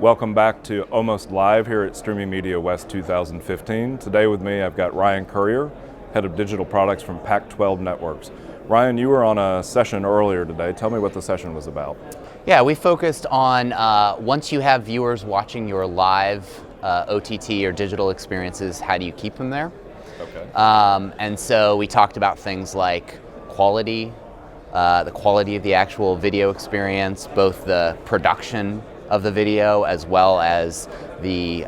Welcome back to Almost Live here at Streaming Media West 2015. Today with me I've got Ryan Currier, Head of Digital Products from PAC-12 Networks. Ryan, you were on a session earlier today. Tell me what the session was about. Yeah, we focused on once you have viewers watching your live OTT or digital experiences, how do you keep them there? Okay. And so we talked about things like quality, the quality of the actual video experience, both the production of the video as well as the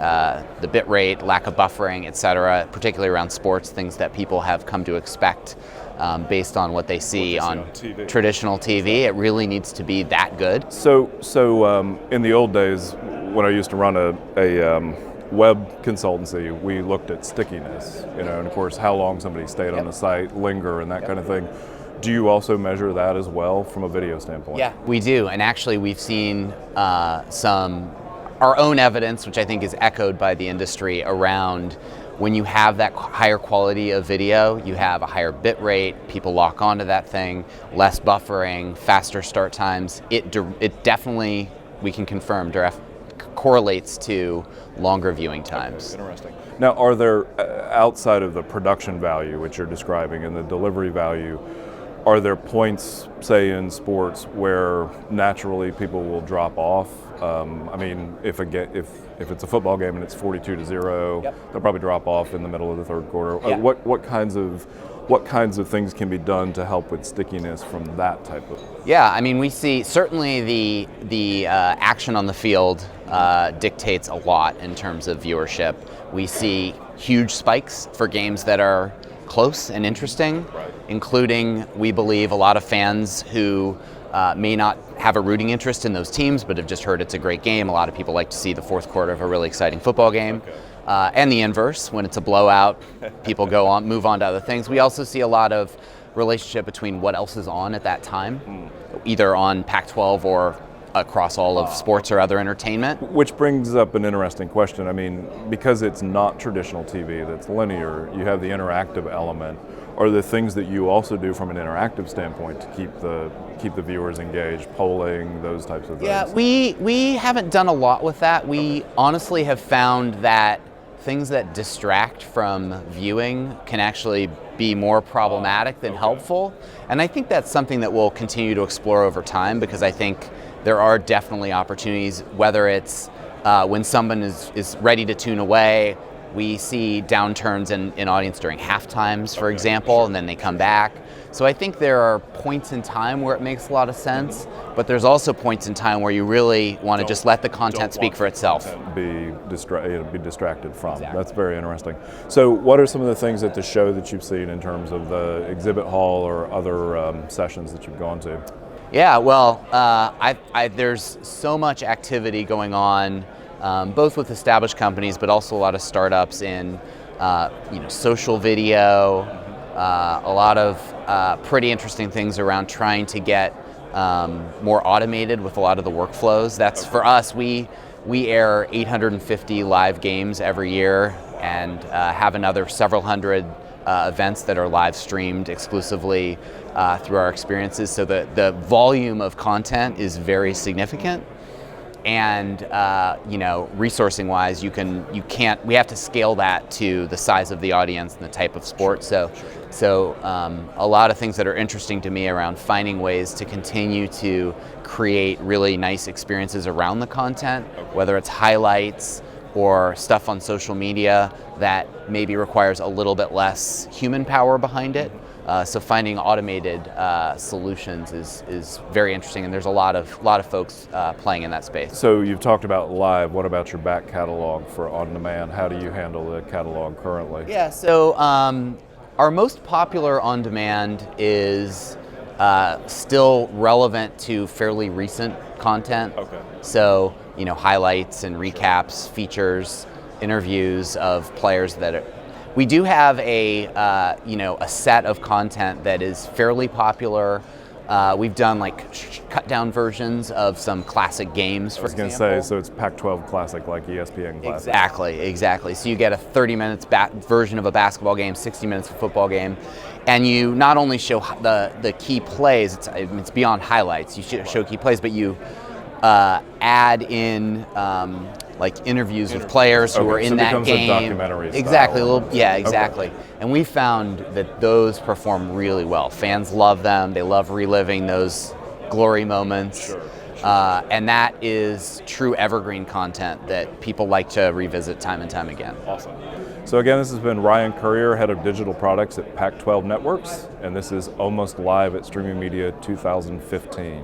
bit rate, lack of buffering, etc., particularly around sports, things that people have come to expect based on what they see on TV. Traditional TV. It really needs to be that good. So in the old days, when I used to run a web consultancy, we looked at stickiness, and of course how long somebody stayed on the site, linger, and that kind of thing. Do you also measure that as well from a video standpoint? Yeah, we do, and actually we've seen our own evidence, which I think is echoed by the industry, around when you have that higher quality of video, you have a higher bit rate, people lock onto that thing, less buffering, faster start times. It definitely, we can confirm, correlates to longer viewing times. Okay, interesting. Now, are there, outside of the production value, which you're describing, and the delivery value, are there points, say in sports, where naturally people will drop off? I mean, if it's a football game and it's 42-0, they'll probably drop off in the middle of the third quarter. Yeah. What kinds of things can be done to help with stickiness from that type of? Yeah, I mean, we see certainly the action on the field dictates a lot in terms of viewership. We see huge spikes for games that are close and interesting, including, we believe, a lot of fans who may not have a rooting interest in those teams but have just heard it's a great game. A lot of people like to see the fourth quarter of a really exciting football game. And the inverse, when it's a blowout, people move on to other things. We also see a lot of relationship between what else is on at that time, either on Pac-12 or across all of sports or other entertainment. Which brings up an interesting question. I mean, because it's not traditional TV, that's linear, you have the interactive element. Are there things that you also do from an interactive standpoint to keep the viewers engaged, polling, those types of things? Yeah, we haven't done a lot with that. We honestly have found that things that distract from viewing can actually be more problematic than helpful. And I think that's something that we'll continue to explore over time, because I think there are definitely opportunities, whether it's when someone is ready to tune away. We see downturns in audience during half times, for example, and then they come back. So I think there are points in time where it makes a lot of sense, but there's also points in time where you really want to just let the content speak for itself. Be distracted from. Exactly. That's very interesting. So what are some of the things at the show that you've seen in terms of the exhibit hall or other sessions that you've gone to? Yeah, well, there's so much activity going on, both with established companies, but also a lot of startups in social video, a lot of pretty interesting things around trying to get more automated with a lot of the workflows. That's for us, we air 850 live games every year and have another several hundred events that are live streamed exclusively through our experiences. So the volume of content is very significant. And resourcing wise, we have to scale that to the size of the audience and the type of sport. So a lot of things that are interesting to me around finding ways to continue to create really nice experiences around the content, whether it's highlights or stuff on social media that maybe requires a little bit less human power behind it. So finding automated solutions is very interesting, and there's a lot of folks playing in that space. So you've talked about live. What about your back catalog for on demand? How do you handle the catalog currently? Yeah, so our most popular on demand is still relevant to fairly recent content. Okay. So highlights and recaps, features, interviews of players that are. We do have a set of content that is fairly popular. We've done cut down versions of some classic games, for example. I was going to say, so it's PAC-12 Classic, like ESPN Classic. Exactly. So you get a 30 minutes version of a basketball game, 60 minutes of a football game, and you not only show the key plays, it's beyond highlights, you show key plays, but you add in like interviews with players who were in so it that becomes game. a documentary style. Exactly. Exactly. Okay. And we found that those perform really well. Fans love them. They love reliving those glory moments. Sure. And that is true evergreen content that people like to revisit time and time again. Awesome. So again, this has been Ryan Currier, Head of Digital Products at PAC-12 Networks, and this is Almost Live at Streaming Media 2015.